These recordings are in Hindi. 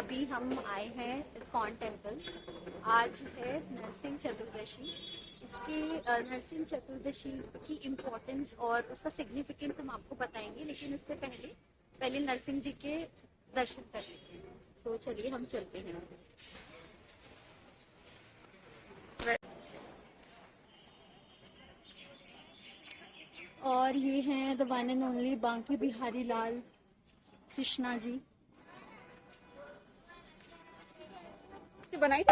अभी हम आए हैं इस्कॉन टेम्पल। आज है नरसिंह चतुर्दशी। इसके नरसिंह चतुर्दशी की इम्पोर्टेंस और उसका सिग्निफिकेंस हम आपको बताएंगे, लेकिन उससे पहले नरसिंह जी के दर्शन कर लेते हैं। तो चलिए हम चलते हैं। और ये हैं the one and only Banke Bihari लाल कृष्णा जी। बनाई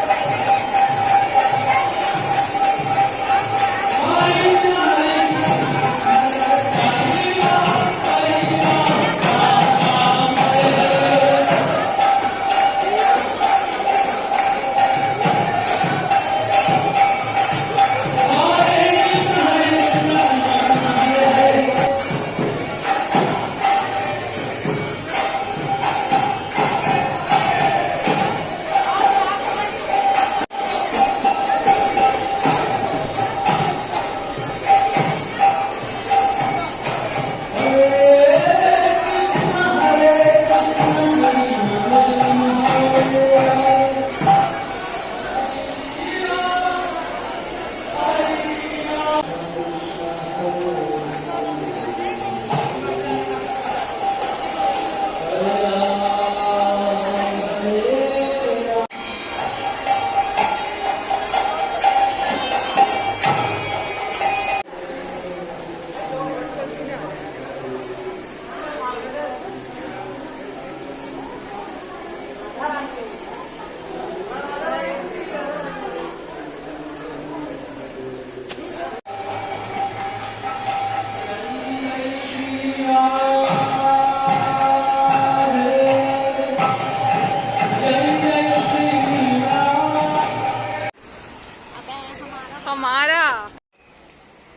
हमारा।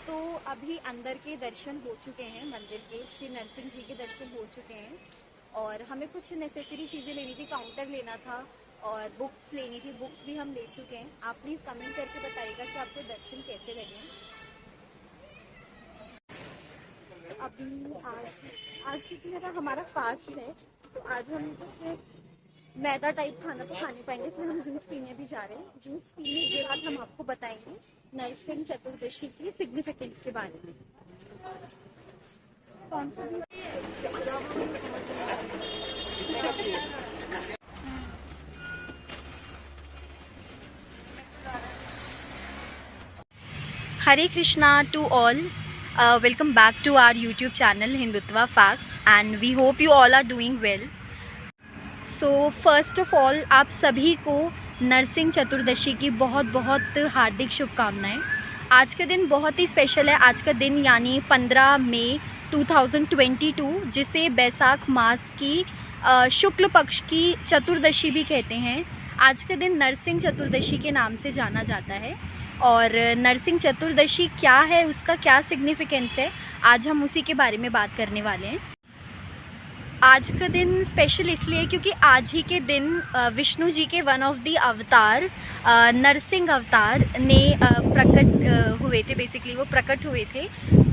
तो अभी अंदर के दर्शन हो चुके हैं, मंदिर के श्री नरसिंह जी के दर्शन हो चुके हैं और हमें कुछ नेसेसरी चीज़ें लेनी थी, काउंटर लेना था और बुक्स लेनी थी। बुक्स भी हम ले चुके हैं। आप प्लीज़ कमेंट करके बताइएगा कि आपको दर्शन कैसे लगे। अभी आज क्योंकि मेरा हमारा फास्ट है, तो आज हम कुछ मैदा टाइप खाना तो खा नहीं पाएंगे, इसलिए हम जूस पीने भी जा रहे हैं। जूस पीने के बाद हम आपको बताएंगे नरसिंह चतुर्दशी की सिग्निफिकेंस के बारे में। कौन सा juice? Hare Krishna to all. Welcome back to our YouTube channel Hindutva Facts and we hope you all are doing well. So first of all, आप सभी को नरसिंह चतुर्दशी की बहुत बहुत हार्दिक शुभकामनाएं। आज का दिन बहुत ही स्पेशल है। आज का दिन यानी 15 मई 2022, जिसे बैसाख मास की शुक्ल पक्ष की चतुर्दशी भी कहते हैं। आज का दिन नरसिंह चतुर्दशी के नाम से जाना जाता है। और नरसिंह चतुर्दशी क्या है, उसका क्या सिग्निफिकेंस है, आज हम उसी के बारे में बात करने वाले हैं। आज का दिन स्पेशल इसलिए क्योंकि आज ही के दिन विष्णु जी के वन ऑफ द अवतार नरसिंह अवतार ने प्रकट हुए थे। बेसिकली वो प्रकट हुए थे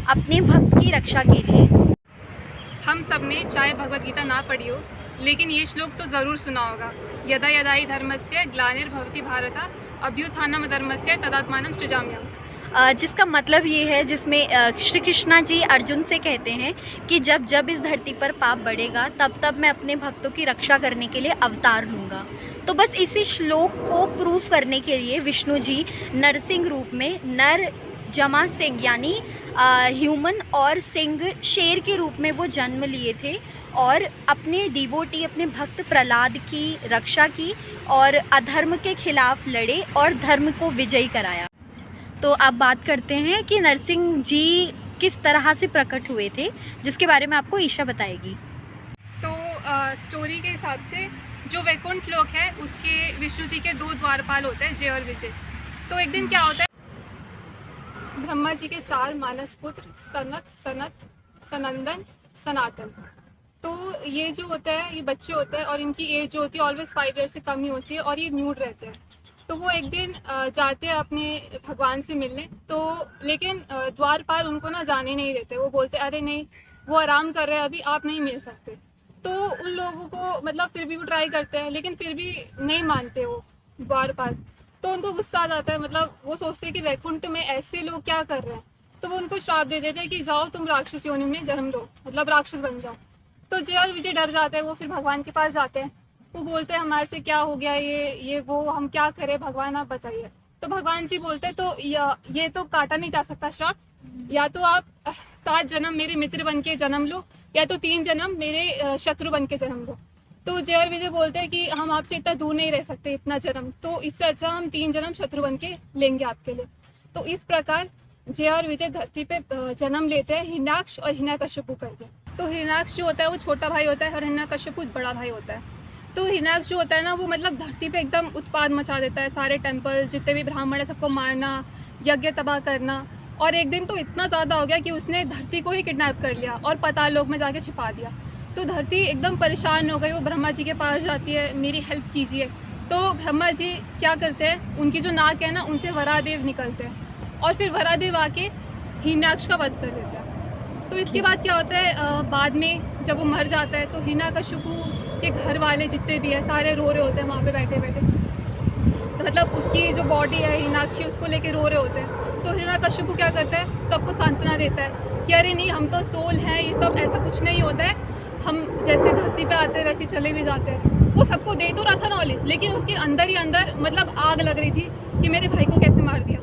अपने भक्त की रक्षा के लिए। हम सब ने चाहे भगवत गीता ना पढ़ी हो, लेकिन ये श्लोक तो ज़रूर सुना होगा। यदा यदा हि धर्मस्य ग्लानिर्भवति भारत अभ्युत्थानम् अधर्मस्य तदात्मानं सृजाम्यहम्। जिसका मतलब ये है, जिसमें श्री कृष्णा जी अर्जुन से कहते हैं कि जब जब इस धरती पर पाप बढ़ेगा तब तब मैं अपने भक्तों की रक्षा करने के लिए अवतार लूँगा। तो बस इसी श्लोक को प्रूफ करने के लिए विष्णु जी नरसिंह रूप में, नर जमा सिंह यानी ह्यूमन और सिंह शेर के रूप में वो जन्म लिए थे और अपने डिवोटी, अपने भक्त प्रहलाद की रक्षा की और अधर्म के खिलाफ लड़े और धर्म को विजयी कराया। तो अब बात करते हैं कि नरसिंह जी किस तरह से प्रकट हुए थे, जिसके बारे में आपको ईशा बताएगी। तो स्टोरी के हिसाब से जो वैकुंठ लोक है उसके विष्णु जी के 2 द्वारपाल होते हैं, जय और विजय। तो एक दिन क्या होता है, ब्रह्मा जी के 4 मानस पुत्र सनक, सनत, सनंदन, सनातन। तो ये जो होता है, ये बच्चे होते हैं और इनकी एज जो होती है ऑलवेज 5 ईयर से कम ही होती है और ये न्यूड रहते हैं। तो वो एक दिन जाते हैं अपने भगवान से मिलने, तो लेकिन द्वारपाल उनको ना जाने नहीं देते। वो बोलते अरे नहीं, वो आराम कर रहे हैं, अभी आप नहीं मिल सकते। तो उन लोगों को मतलब फिर भी वो ट्राई करते हैं, लेकिन फिर भी नहीं मानते वो द्वारपाल। तो उनको गुस्सा आ जाता है, मतलब वो सोचते हैं कि वैकुंठ में ऐसे लोग क्या कर रहे हैं। तो वो उनको श्राप दे देते हैं कि जाओ तुम राक्षस योनि में जन्म लो, मतलब राक्षस बन जाओ। तो जय और विजय डर जाते हैं, वो फिर भगवान के पास जाते हैं। वो बोलते हैं हमारे से क्या हो गया, ये वो हम क्या करें भगवान, आप बताइए। तो भगवान जी बोलते हैं तो ये तो काटा नहीं जा सकता श्राप, या तो आप 7 जन्म मेरे मित्र बन के जन्म लो, या तो 3 जन्म मेरे शत्रु बन के जन्म लो। तो जय और विजय बोलते हैं कि हम आपसे इतना दूर नहीं रह सकते इतना जन्म, तो इससे अच्छा हम 3 जन्म शत्रु बन के लेंगे आपके लिए। तो इस प्रकार जय और विजय धरती पे जन्म लेते हैं हिरण्याक्ष और हिरण्यकश्यपु करके। तो हिरण्याक्ष जो होता है वो छोटा भाई होता है और हिरण्यकश्यपु बड़ा भाई होता है। तो हिरण्याक्ष जो होता है ना, वो मतलब धरती पे एकदम उत्पाद मचा देता है, सारे टेम्पल जितने भी ब्राह्मण है सबको मारना, यज्ञ तबाह करना। और एक दिन तो इतना ज़्यादा हो गया कि उसने धरती को ही किडनैप कर लिया और पाताल लोक में जाके छिपा दिया। तो धरती एकदम परेशान हो गई, वो ब्रह्मा जी के पास जाती है, मेरी हेल्प कीजिए। तो ब्रह्मा जी क्या करते हैं, उनकी जो नाक है ना उनसे वरादेव निकलते हैं और फिर वरादेव आके हिरण्याक्ष का वध कर देता है। तो इसके बाद क्या होता है, बाद में जब वो मर जाता है तो हिरण्यकश्यपु के घर वाले जितने भी हैं सारे रो रहे होते हैं वहाँ पे बैठे बैठे। तो मतलब उसकी जो बॉडी है हिरण्याक्षी उसको लेके रो रहे होते हैं। तो हिरण्यकश्यपु क्या करता है, सबको सांत्वना देता है कि अरे नहीं हम तो सोल हैं, ये सब ऐसा कुछ नहीं होता है, हम जैसे धरती पे आते हैं वैसे चले भी जाते हैं। वो सबको दे तो रहा था नॉलेज, लेकिन उसके अंदर ही अंदर मतलब आग लग रही थी कि मेरे भाई को कैसे मार दिया।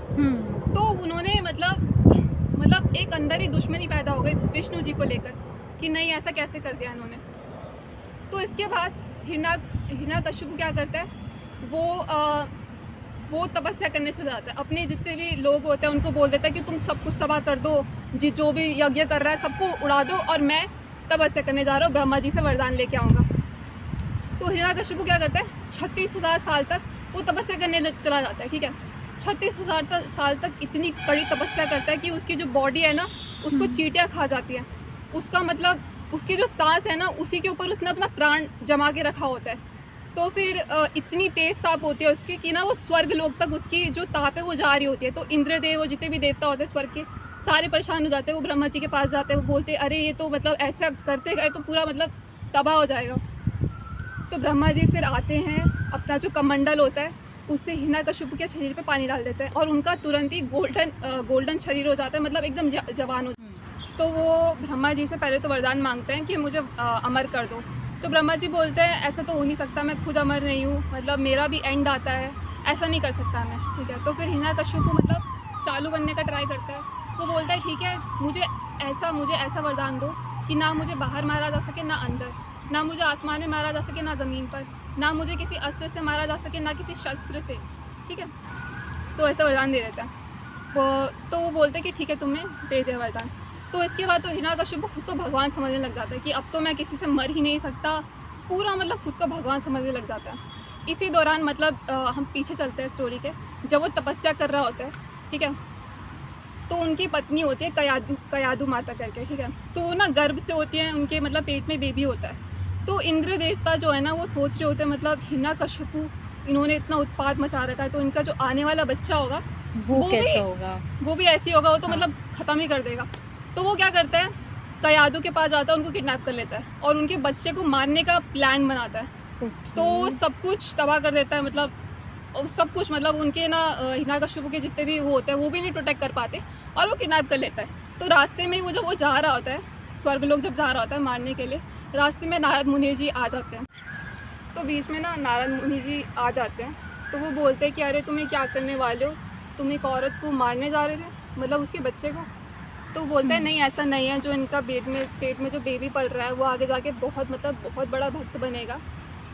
तो उन्होंने मतलब एक अंदर ही दुश्मनी पैदा हो गई विष्णु जी को लेकर कि नहीं ऐसा कैसे कर दिया इन्होंने। तो इसके बाद हिरण्यकश्यपु क्या करता है, वो तपस्या करने चला जाता है। अपने जितने भी लोग होते हैं उनको बोल देता है कि तुम सब कुछ तबाह कर दो, जो भी यज्ञ कर रहा है सबको उड़ा दो और मैं तपस्या करने जा रहा हूँ, ब्रह्मा जी से वरदान लेके आऊँगा। तो हिरण्यकश्यपु क्या करता है, 36,000 साल तक वो तपस्या करने चला जाता है। ठीक है, 36,000 साल तक इतनी कड़ी तपस्या करता है कि उसकी जो बॉडी है ना उसको चींटियाँ खा जाती हैं। उसका मतलब उसकी जो सांस है ना उसी के ऊपर उसने अपना प्राण जमा के रखा होता है। तो फिर इतनी तेज़ ताप होती है उसकी कि ना वो स्वर्ग लोक तक उसकी जो ताप है वो जा रही होती है। तो इंद्रदेव और जितने भी देवता होते हैं स्वर्ग के सारे परेशान हो जाते हैं। वो ब्रह्मा जी के पास जाते हैं, वो बोलते हैं अरे ये तो मतलब ऐसा करते गए तो पूरा मतलब तबाह हो जाएगा। तो ब्रह्मा जी फिर आते हैं, अपना जो कमंडल होता है उससे हिरण्यकश्यपु के शरीर पे पानी डाल देते हैं और उनका तुरंत ही गोल्डन शरीर हो जाता है, मतलब एकदम जवान हो जाता है। तो वो ब्रह्मा जी से पहले तो वरदान मांगते हैं कि मुझे अमर कर दो। तो ब्रह्मा जी बोलते हैं ऐसा तो हो नहीं सकता, मैं खुद अमर नहीं हूँ, मतलब मेरा भी एंड आता है, ऐसा नहीं कर सकता मैं। ठीक है, तो फिर हिरण्यकश्यपु मतलब चालू बनने का ट्राई करता है। वो बोलता है ठीक है, मुझे ऐसा वरदान दो कि ना मुझे बाहर मारा जा सके ना अंदर, ना मुझे आसमान में मारा जा सके ना ज़मीन पर, ना मुझे किसी अस्त्र से मारा जा सके ना किसी शस्त्र से। ठीक है, तो ऐसा वरदान दे देता है। तो वो बोलते हैं कि ठीक है तुम्हें दे दे वरदान। तो इसके बाद तो हिरण्यकश्यपु खुद को भगवान समझने लग जाता है कि अब तो मैं किसी से मर ही नहीं सकता, पूरा मतलब खुद को भगवान समझने लग जाता है। इसी दौरान मतलब हम पीछे चलते हैं स्टोरी के, जब वो तपस्या कर रहा होता है, ठीक है, तो उनकी पत्नी होती है कयादु माता करके। ठीक है, तो वो ना गर्भ से होती है, उनके मतलब पेट में बेबी होता है। तो इंद्र देवता जो है ना वो सोच रहे होते हैं मतलब हिरण्यकश्यपु इन्होंने इतना उत्पाद मचा रखा है तो इनका जो आने वाला बच्चा होगा वो कैसा होगा, वो भी ऐसी होगा, वो तो मतलब ख़त्म ही कर देगा। तो वो क्या करता है, कयादु के पास जाता है, उनको किडनैप कर लेता है और उनके बच्चे को मारने का प्लान बनाता है। तो सब कुछ तबाह कर देता है, मतलब सब कुछ, मतलब उनके ना हिरण्यकश्यपु के जितने भी वो होते हैं वो भी नहीं प्रोटेक्ट कर पाते और वो किडनैप कर लेता है। तो रास्ते में वो जब वो जा रहा होता है, स्वर्ग लोग जब जा रहा होता है मारने के लिए, रास्ते में नारद मुनि जी आ जाते हैं। तो बीच में ना नारद मुनि जी आ जाते हैं, तो वो बोलते हैं कि अरे तुम्हें क्या करने वाले हो, तुम एक औरत को मारने जा रहे थे, मतलब उसके बच्चे को। तो बोलते हैं नहीं ऐसा नहीं है, जो इनका पेट में जो बेबी पल रहा है वो आगे जाके बहुत बड़ा भक्त बनेगा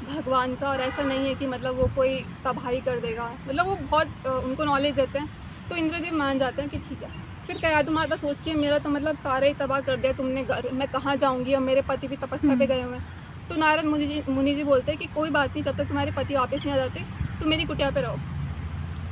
भगवान का, और ऐसा नहीं है कि मतलब वो कोई तबाही कर देगा, मतलब वो बहुत उनको नॉलेज देते हैं। तो इंद्रदेव मान जाते हैं कि ठीक है। फिर कयादु माता सोचती है मेरा तो मतलब सारे ही तबाह कर दिया तुमने, मैं कहाँ जाऊँगी और मेरे पति भी तपस्या पे गए हुए हैं। तो नारद मुनि जी बोलते हैं कि कोई बात नहीं, जब तक तुम्हारे पति वापस नहीं आ जाते तो मेरी कुटिया पे रहो।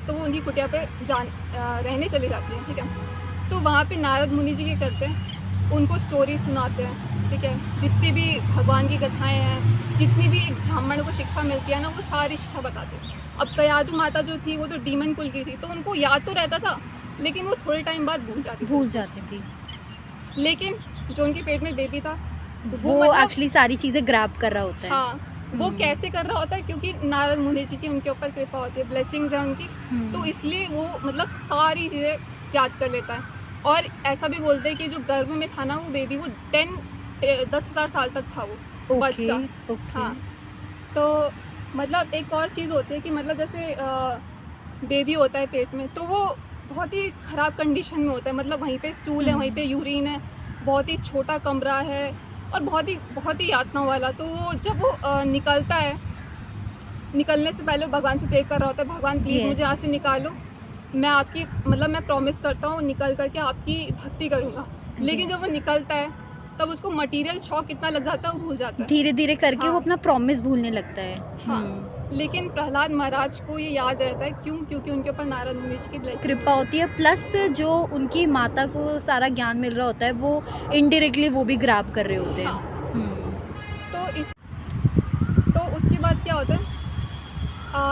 तो वो उनकी कुटिया पे रहने चली जाती है। ठीक है, तो वहाँ पे नारद मुनि जी क्या करते हैं, उनको स्टोरी सुनाते हैं। ठीक है, जितनी भी भगवान की कथाएं हैं, जितनी भी एक ब्राह्मण को शिक्षा मिलती है ना, वो सारी शिक्षा बताते हैं। अब कयादु माता जो थी वो तो डीमन कुल की थी, तो उनको याद तो रहता था लेकिन वो थोड़े टाइम बाद भूल जाती थी। थी। लेकिन जो उनके पेट में बेबी था वो मतलब एक्चुअली सारी चीज़ें ग्रैब कर रहा होता है। हाँ, वो कैसे कर रहा होता है, क्योंकि नारद मुनि जी की उनके ऊपर कृपा होती है, ब्लेसिंग्स हैं उनकी, तो इसलिए वो मतलब सारी चीज़ें याद कर लेता है। और ऐसा भी बोलते हैं कि जो गर्भ में था ना वो बेबी, वो 10,000 साल तक था वो बच्चा। हाँ, तो मतलब एक और चीज़ होती है कि मतलब जैसे बेबी होता है पेट में, तो वो बहुत ही ख़राब कंडीशन में होता है, मतलब वहीं पे स्टूल है, वहीं पे यूरिन है, बहुत ही छोटा कमरा है और बहुत ही यातना वाला। तो वो जब वो निकलता है, निकलने से पहले भगवान से प्रे कर रहा होता है, भगवान प्लीज़ मुझे यहाँ से निकालो, मैं आपकी मतलब मैं प्रॉमिस करता हूँ निकल करके आपकी भक्ति करूँगा। लेकिन जब वो निकलता है तब उसको मटेरियल शॉक इतना लग जाता है, वो भूल जाता है, धीरे धीरे करके हाँ, वो अपना प्रॉमिस भूलने लगता है। हाँ। लेकिन प्रहलाद महाराज को ये याद रहता है, क्यों? क्योंकि उनके ऊपर नारद मुनि जी की ब्लेसिंग कृपा होती है, प्लस जो उनकी माता को सारा ज्ञान मिल रहा होता है वो इनडायरेक्टली वो भी ग्रैब कर रहे होते हैं। हाँ। तो उसके बाद क्या होता है,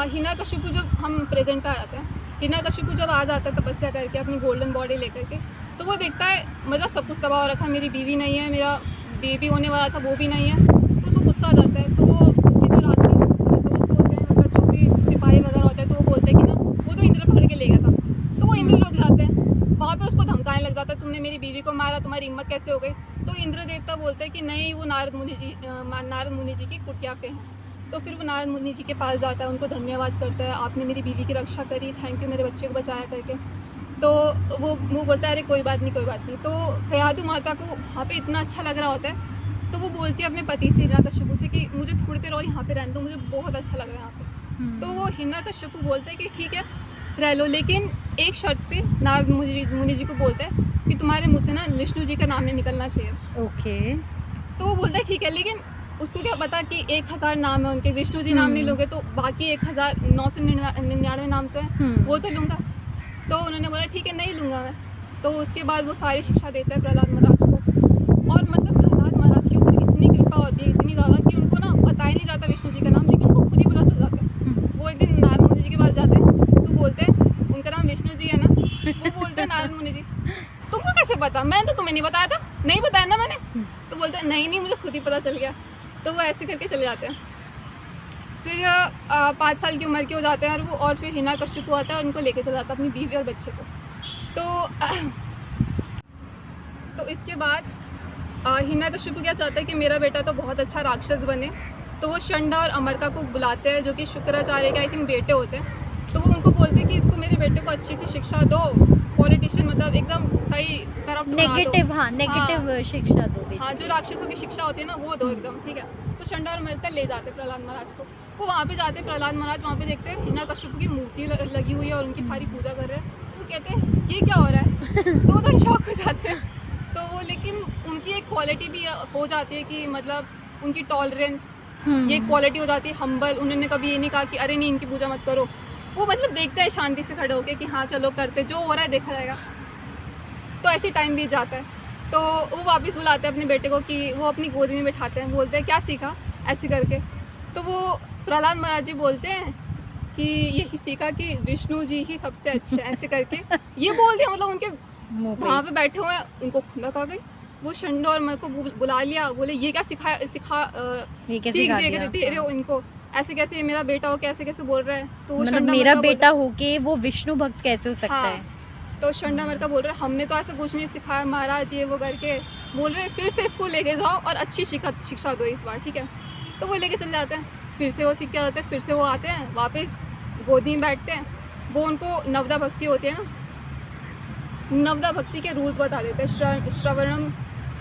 हिरण्यकशिपु जब हम प्रेजेंट पे आ जाते हैं, हिरण्यकशिपु जब आ जाता है तपस्या करके अपनी गोल्डन बॉडी लेकर के, तो वो देखता है मतलब सब कुछ तबाह हो रखा है, मेरी बीवी नहीं है, मेरा बेबी होने वाला था वो भी नहीं है, तो उसको गुस्सा आ जाता है। तो वो उसके जो राक्षस दोस्त होते हैं, मतलब जो भी सिपाही वगैरह होते हैं, तो वो बोलते हैं कि ना वो तो इंद्र पकड़ के ले गया था। तो वो इंद्र लोग जाते हैं, वहाँ पे उसको धमकाने लग जाता है, तुमने मेरी बीवी को मारा, तुम्हारी हिम्मत कैसे हो गई? तो इंद्र देवता बोलते हैं कि नहीं, वो नारद मुनि जी की कुटिया पे हैं। तो फिर वो नारद मुनि जी के पास जाता है, उनको धन्यवाद करता है, आपने मेरी बीवी की रक्षा करी, थैंक यू, मेरे बच्चे को बचाया करके। तो वो बोलता है अरे कोई बात नहीं, कोई बात नहीं। तो कयाधु माता को वहाँ पे इतना अच्छा लग रहा होता है, तो वो बोलती है अपने पति से, हिरण्यकशिपु से, कि मुझे थोड़ी देर और यहाँ पे रहने दो, मुझे बहुत अच्छा लग रहा है यहाँ पे। तो वो हिरण्यकशिपु बोलते हैं कि ठीक है रह लो, लेकिन एक शर्त पे नारद मुनि जी को बोलते हैं कि तुम्हारे मुँह से ना विष्णु जी का नाम नहीं निकलना चाहिए। ओके। तो वो बोलता है ठीक है, लेकिन उसको क्या पता कि 1000 नाम है उनके, विष्णु जी नाम नहीं लोगे तो बाकी 1999 नाम तो है, वो तो लूँगा। तो उन्होंने बोला ठीक है नहीं लूँगा मैं। तो उसके बाद वो सारी शिक्षा देता है प्रहलाद महाराज को, और मतलब प्रहलाद महाराज के ऊपर इतनी कृपा होती है, इतनी ज़्यादा, कि उनको ना पता ही नहीं जाता विष्णु जी का नाम, लेकिन उनको खुद ही पता चल जाता है। वो एक दिन नारद मुनि जी के पास जाते हैं, तो बोलते हैं उनका नाम विष्णु जी है ना, वो बोलते हैं नारद मुनि जी तुमको कैसे पता? मैंने तो तुम्हें नहीं बताया था, नहीं बताया ना मैंने। तो बोलते हैं नहीं मुझे खुद ही पता चल गया। तो वो ऐसे करके चले जाते हैं। फिर 5 साल की उम्र के हो जाते हैं, और फिर हिरण्यकशिपु आता है और उनको लेके चला जाता है अपनी बीवी और बच्चे को। तो इसके बाद हिरण्यकशिपु क्या चाहता है कि मेरा बेटा तो बहुत अच्छा राक्षस बने, तो वो षंडा और अमरका को बुलाते हैं, जो कि शुक्राचार्य के आई थिंक बेटे होते हैं। तो वो उनको बोलते हैं कि इसको मेरे बेटे को अच्छी सी शिक्षा दो, पॉलिटिशियन मतलब एकदम सही करप्ट नेगेटिव, हाँ नेगेटिव शिक्षा दो बेसिकली। हाँ, जो राक्षसों की शिक्षा होती है ना वो दो एकदम, ठीक है। तो षंडा और अमरका ले जाते प्रहलाद महाराज को। वो वहाँ पे जाते, प्रहलाद महाराज वहाँ पे देखते हैं हिरण्यकशिपु की मूर्ति लगी हुई है और उनकी सारी पूजा कर रहे हैं। वो कहते हैं ये क्या हो रहा है? तो वो थोड़े शॉक हो जाते हैं। तो वो लेकिन उनकी एक क्वालिटी भी हो जाती है कि मतलब उनकी टॉलरेंस, ये क्वालिटी हो जाती है हम्बल। उन्होंने कभी ये नहीं कहा कि अरे नहीं इनकी पूजा मत करो। वो मतलब देखते हैं शांति से खड़े होके कि हाँ चलो करते, जो हो रहा है देखा जाएगा। तो ऐसे टाइम बीत जाता है। तो वो वापस बुलाते हैं अपने बेटे को, कि वो अपनी गोदी में बिठाते हैं, बोलते हैं क्या सीखा ऐसे करके। तो वो प्रहलाद महाराज जी बोलते हैं कि यही सीखा कि विष्णु जी ही सबसे अच्छे ऐसे करके ये बोल दिया। मतलब उनके वहाँ पे बैठे हुए हैं, उनको खुंदक आ गई। वो षंडा और अमरका को बुला लिया, बोले ये क्या सीख दे रहे हो इनको, ऐसे कैसे ये मेरा बेटा हो कैसे कैसे बोल रहा है। तो वो मतलब मेरा बेटा हो के वो विष्णु भक्त कैसे हो सकता है? तो षंडा अमरका बोल रहे हमने तो ऐसा कुछ नहीं सिखाया महाराज, ये वो करके बोल रहे फिर से इसको लेके जाओ और अच्छी शिक्षा दो इस बार, ठीक है। तो वो लेके चले जाते हैं, फिर से वो सीख के आते हैं, फिर से वो आते हैं वापस गोदी में बैठते हैं। वो उनको नवदा भक्ति होती है ना, नवदा भक्ति के रूल्स बता देते हैं, श्रवणम,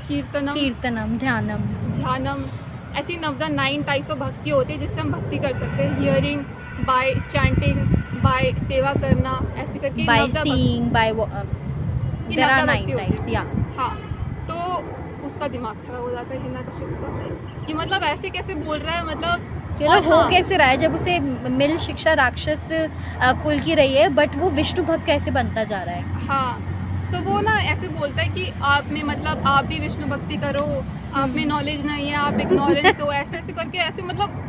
कीर्तनम, ध्यानम, ऐसी नवदा 9 टाइप्स ऑफ भक्ति होती है जिससे हम भक्ति कर सकते हैं। हियरिंग, बाय चैंटिंग, बाय सेवा करना, ऐसे करके by seeing, by there are 9 types. या हाँ, तो उसका दिमाग खराब हो जाता है हिरण्यकशिपु का, कि मतलब ऐसे कैसे बोल रहा है, मतलब और हो कैसे रहा है जब उसे मिल शिक्षा राक्षस कुल की रही है, बट वो विष्णु भक्त कैसे बनता जा रहा है? हाँ, तो वो ना ऐसे बोलता है कि आप में मतलब आप भी विष्णु भक्ति करो, आप में नॉलेज नहीं है, आप इग्नोरेंस हो, ऐसे ऐसे करके ऐसे मतलब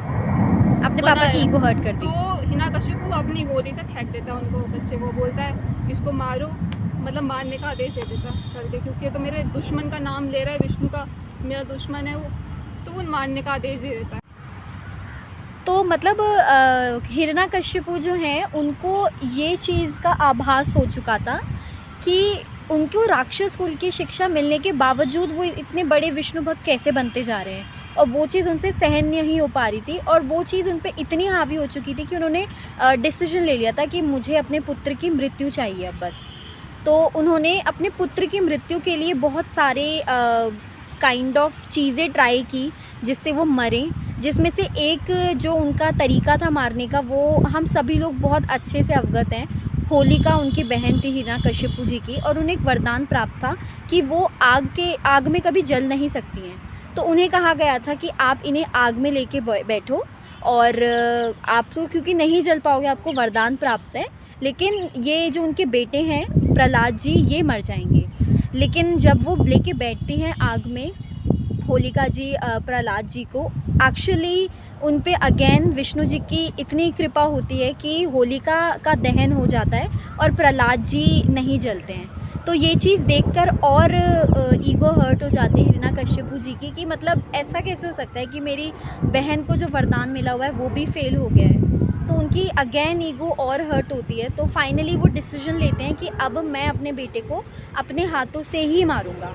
अपने पापा की ईगो हर्ट करती है। तो हिरण्यकशिपु अपनी गोदी से फेंक देता है उनको, बच्चे को, बोलता है इसको मारो, मतलब मारने का आदेश दे देता है करके, क्योंकि ये तो मेरे दुश्मन का नाम ले रहा है विष्णु का, मेरा दुश्मन है वो, तो वो मारने का आदेश दे देता है। तो मतलब हिरण्यकश्यपु जो हैं उनको ये चीज़ का आभास हो चुका था कि उनको राक्षस कुल की शिक्षा मिलने के बावजूद वो इतने बड़े विष्णु भक्त कैसे बनते जा रहे हैं, और वो चीज़ उनसे सहन नहीं हो पा रही थी, और वो चीज़ उन पे इतनी हावी हो चुकी थी कि उन्होंने डिसीजन ले लिया था कि मुझे अपने पुत्र की मृत्यु चाहिए अब बस। तो उन्होंने अपने पुत्र की मृत्यु के लिए बहुत सारे काइंड ऑफ चीज़ें ट्राई की जिससे वो मरें, जिसमें से एक जो उनका तरीका था मारने का वो हम सभी लोग बहुत अच्छे से अवगत हैं। होलिका उनकी बहन थी हिरण्यकश्यपु जी की, और उन्हें एक वरदान प्राप्त था कि वो आग में कभी जल नहीं सकती हैं। तो उन्हें कहा गया था कि आप इन्हें आग में लेके बैठो, और आप तो क्योंकि नहीं जल पाओगे, आपको वरदान प्राप्त है, लेकिन ये जो उनके बेटे हैं प्रहलाद जी ये मर जाएंगे। लेकिन जब वो लेके बैठती हैं आग में होलिका जी प्रहलाद जी को, एक्चुअली उन पे अगेन विष्णु जी की इतनी कृपा होती है कि होलिका का दहन हो जाता है और प्रहलाद जी नहीं जलते हैं। तो ये चीज़ देखकर और ईगो हर्ट हो जाती है हिरण्यकश्यपु जी की कि मतलब ऐसा कैसे हो सकता है कि मेरी बहन को जो वरदान मिला हुआ है वो भी फेल हो गया है। तो उनकी अगेन ईगो और हर्ट होती है। तो फाइनली वो डिसीजन लेते हैं कि अब मैं अपने बेटे को अपने हाथों से ही मारूंगा।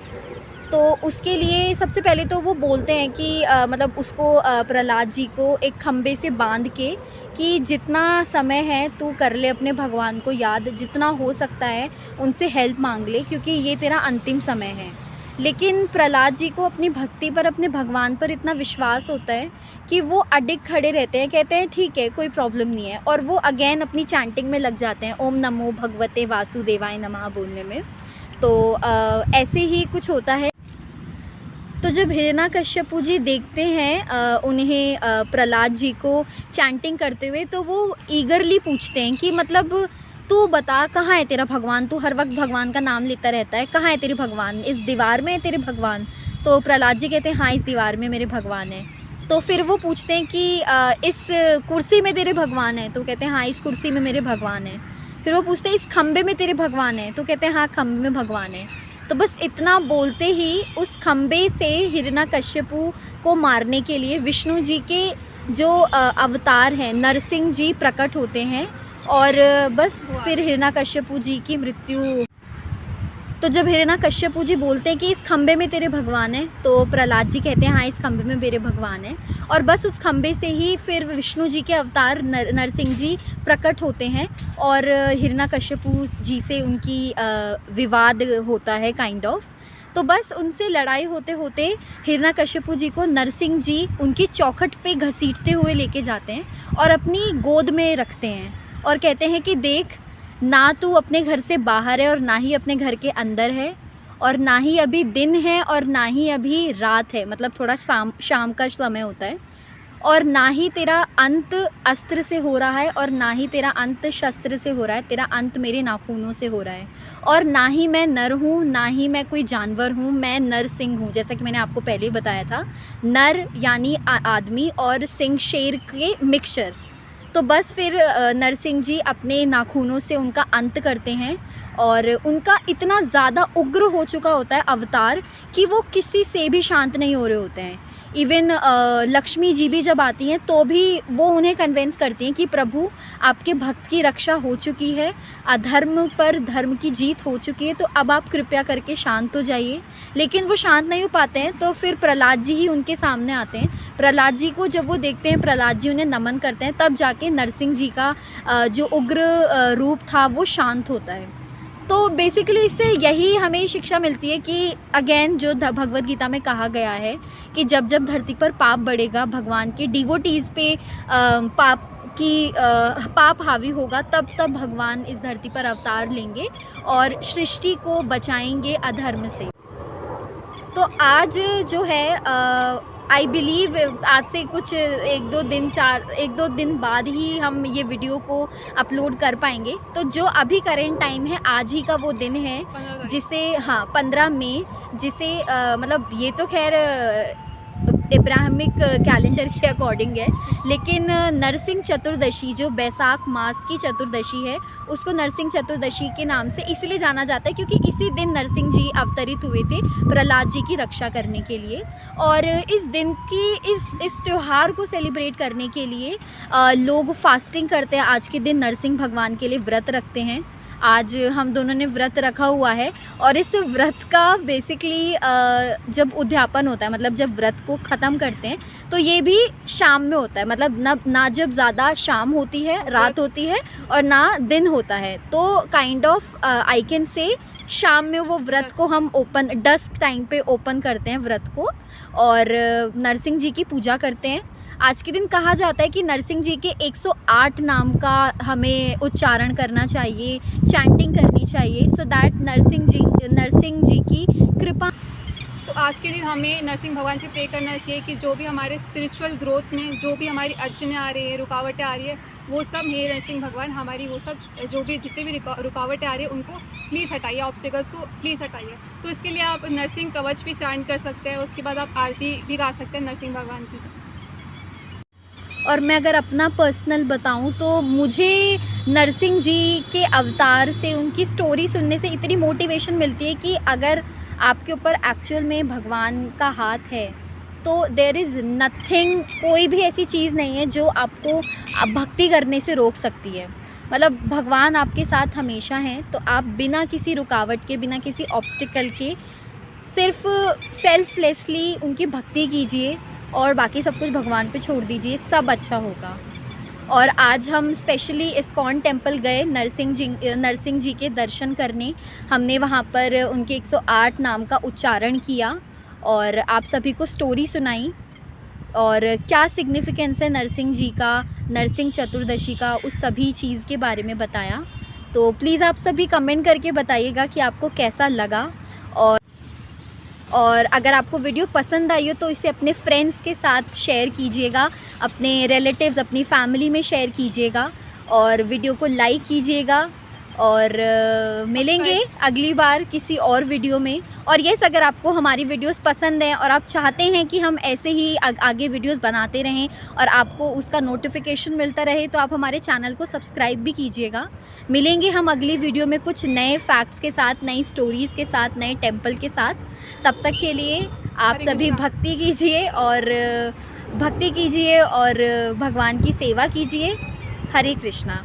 तो उसके लिए सबसे पहले तो वो बोलते हैं कि मतलब उसको प्रहलाद जी को एक खम्भे से बांध के कि जितना समय है तू कर ले अपने भगवान को याद, जितना हो सकता है उनसे हेल्प मांग ले, क्योंकि ये तेरा अंतिम समय है। लेकिन प्रहलाद जी को अपनी भक्ति पर, अपने भगवान पर इतना विश्वास होता है कि वो अडिग खड़े रहते हैं, कहते हैं ठीक है कोई प्रॉब्लम नहीं है, और वो अगेन अपनी चैंटिंग में लग जाते हैं, ओम नमो भगवते वासुदेवाय नमः बोलने में। तो ऐसे ही कुछ होता है। तो जब हिरण्यकश्यपु जी देखते हैं उन्हें प्रहलाद जी को चैंटिंग करते हुए, तो वो ईगरली पूछते हैं कि मतलब तू बता कहाँ है तेरा भगवान, तू हर वक्त भगवान का नाम लेता रहता है, कहाँ है तेरे भगवान, इस दीवार में है तेरे भगवान। तो प्रहलाद जी कहते हैं हाँ इस दीवार में मेरे भगवान है। तो फिर वो पूछते हैं कि इस कुर्सी में तेरे भगवान है, तो कहते हैं हाँ इस कुर्सी में मेरे भगवान है। फिर वो पूछते हैं इस खम्भे में तेरे भगवान है, तो कहते हैं हाँ खम्भे में भगवान है। तो बस इतना बोलते ही उस खम्भे से हिरण्यकश्यपु को मारने के लिए विष्णु जी के जो अवतार हैं नरसिंह जी प्रकट होते हैं, और बस फिर हिरण्यकश्यपु जी की मृत्यु। तो जब हिरण्यकश्यपु जी बोलते हैं कि इस खम्भे में तेरे भगवान है, तो प्रहलाद जी कहते हैं हाँ इस खम्भे में मेरे भगवान है, और बस उस खम्भे से ही फिर विष्णु जी के अवतार नरसिंह जी प्रकट होते हैं, और हिरण्यकश्यपु जी से उनकी विवाद होता है काइंड ऑफ। तो बस उनसे लड़ाई होते होते हिरण्यकश्यपु जी को नरसिंह जी उनकी चौखट पे घसीटते हुए लेके जाते हैं और अपनी गोद में रखते हैं, और कहते हैं कि देख ना तू अपने घर से बाहर है और ना ही अपने घर के अंदर है, और ना ही अभी दिन है और ना ही अभी रात है, मतलब थोड़ा शाम का समय होता है, और ना ही तेरा अंत अस्त्र से हो रहा है और ना ही तेरा अंत शस्त्र से हो रहा है, तेरा अंत मेरे नाखूनों से हो रहा है, और ना ही मैं नर हूँ ना ही मैं कोई जानवर हूँ, मैं नरसिंह हूँ। जैसा कि मैंने आपको पहले ही बताया था, नर यानी आदमी और सिंह शेर के मिक्सचर। तो बस फिर नरसिंह जी अपने नाखूनों से उनका अंत करते हैं, और उनका इतना ज़्यादा उग्र हो चुका होता है अवतार कि वो किसी से भी शांत नहीं हो रहे होते हैं। इवन लक्ष्मी जी भी जब आती हैं तो भी वो उन्हें कन्विंस करती हैं कि प्रभु आपके भक्त की रक्षा हो चुकी है, अधर्म पर धर्म की जीत हो चुकी है, तो अब आप कृपया करके शांत हो जाइए। लेकिन वो शांत नहीं हो पाते हैं, तो फिर प्रहलाद जी ही उनके सामने आते हैं। प्रहलाद जी को जब वो देखते हैं, प्रहलाद जी उन्हें नमन करते हैं, तब जाके नरसिंह जी का जो उग्र रूप था वो शांत होता है। तो बेसिकली इससे यही हमें शिक्षा मिलती है कि अगेन जो भगवद गीता में कहा गया है कि जब जब धरती पर पाप बढ़ेगा, भगवान के डिवोटीज़ पे पाप हावी होगा, तब तब भगवान इस धरती पर अवतार लेंगे और सृष्टि को बचाएंगे अधर्म से। तो आज जो है आई बिलीव आज से कुछ एक दो दिन बाद ही हम ये वीडियो को अपलोड कर पाएंगे। तो जो अभी करेंट टाइम है, आज ही का वो दिन है जिसे 15 मई, जिसे मतलब ये तो खैर इब्राहिमिक कैलेंडर के अकॉर्डिंग है, लेकिन नरसिंह चतुर्दशी जो बैसाख मास की चतुर्दशी है उसको नरसिंह चतुर्दशी के नाम से इसलिए जाना जाता है क्योंकि इसी दिन नरसिंह जी अवतरित हुए थे प्रहलाद जी की रक्षा करने के लिए। और इस दिन की इस त्यौहार को सेलिब्रेट करने के लिए लोग फास्टिंग करते हैं। आज के दिन नरसिंह भगवान के लिए व्रत रखते हैं। आज हम दोनों ने व्रत रखा हुआ है और इस व्रत का बेसिकली जब उद्यापन होता है, मतलब जब व्रत को ख़त्म करते हैं तो ये भी शाम में होता है, मतलब ना जब ज़्यादा शाम होती है, रात होती है, और ना दिन होता है। तो kind of I can say शाम में वो व्रत को हम ओपन डस्क टाइम पे ओपन करते हैं व्रत को, और नरसिंह जी की पूजा करते हैं। आज के दिन कहा जाता है कि नरसिंह जी के 108 नाम का हमें उच्चारण करना चाहिए, चैंटिंग करनी चाहिए, सो दैट नरसिंह जी की कृपा। तो आज के दिन हमें नरसिंह भगवान से प्रे करना चाहिए कि जो भी हमारे स्पिरिचुअल ग्रोथ में जो भी हमारी अड़चनें आ रही है, रुकावटें आ रही है, वो सब हे नरसिंह भगवान हमारी वो सब जो भी जितने भी रुकावटें आ रही है उनको प्लीज़ हटाइए, ऑब्स्टिकल्स को प्लीज़ हटाइए। तो इसके लिए आप नरसिंह कवच भी चैंट कर सकते हैं, उसके बाद आप आरती भी गा सकते हैं नरसिंह भगवान की। और मैं अगर अपना पर्सनल बताऊं तो मुझे नरसिंह जी के अवतार से, उनकी स्टोरी सुनने से इतनी मोटिवेशन मिलती है कि अगर आपके ऊपर एक्चुअल में भगवान का हाथ है तो देयर इज़ नथिंग, कोई भी ऐसी चीज़ नहीं है जो आपको भक्ति करने से रोक सकती है। मतलब भगवान आपके साथ हमेशा हैं, तो आप बिना किसी रुकावट के, बिना किसी ऑब्स्टिकल के सिर्फ सेल्फलेसली उनकी भक्ति कीजिए और बाकी सब कुछ भगवान पे छोड़ दीजिए, सब अच्छा होगा। और आज हम स्पेशली इस्कॉन टेम्पल गए नरसिंह जी के दर्शन करने। हमने वहाँ पर उनके 108 नाम का उच्चारण किया और आप सभी को स्टोरी सुनाई और क्या सिग्निफिकेंस है नरसिंह जी का, नरसिंह चतुर्दशी का, उस सभी चीज़ के बारे में बताया। तो प्लीज़ आप सभी कमेंट करके बताइएगा कि आपको कैसा लगा। और अगर आपको वीडियो पसंद आई हो तो इसे अपने फ्रेंड्स के साथ शेयर कीजिएगा, अपने रिलेटिव्स, अपनी फैमिली में शेयर कीजिएगा और वीडियो को लाइक कीजिएगा। और मिलेंगे अगली बार किसी और वीडियो में। और यस, अगर आपको हमारी वीडियोस पसंद हैं और आप चाहते हैं कि हम ऐसे ही आगे वीडियोस बनाते रहें और आपको उसका नोटिफिकेशन मिलता रहे तो आप हमारे चैनल को सब्सक्राइब भी कीजिएगा। मिलेंगे हम अगली वीडियो में कुछ नए फैक्ट्स के साथ, नई स्टोरीज़ के साथ, नए टेम्पल के साथ। तब तक के लिए आप सभी भक्ति कीजिए और भगवान की सेवा कीजिए। हरे कृष्णा।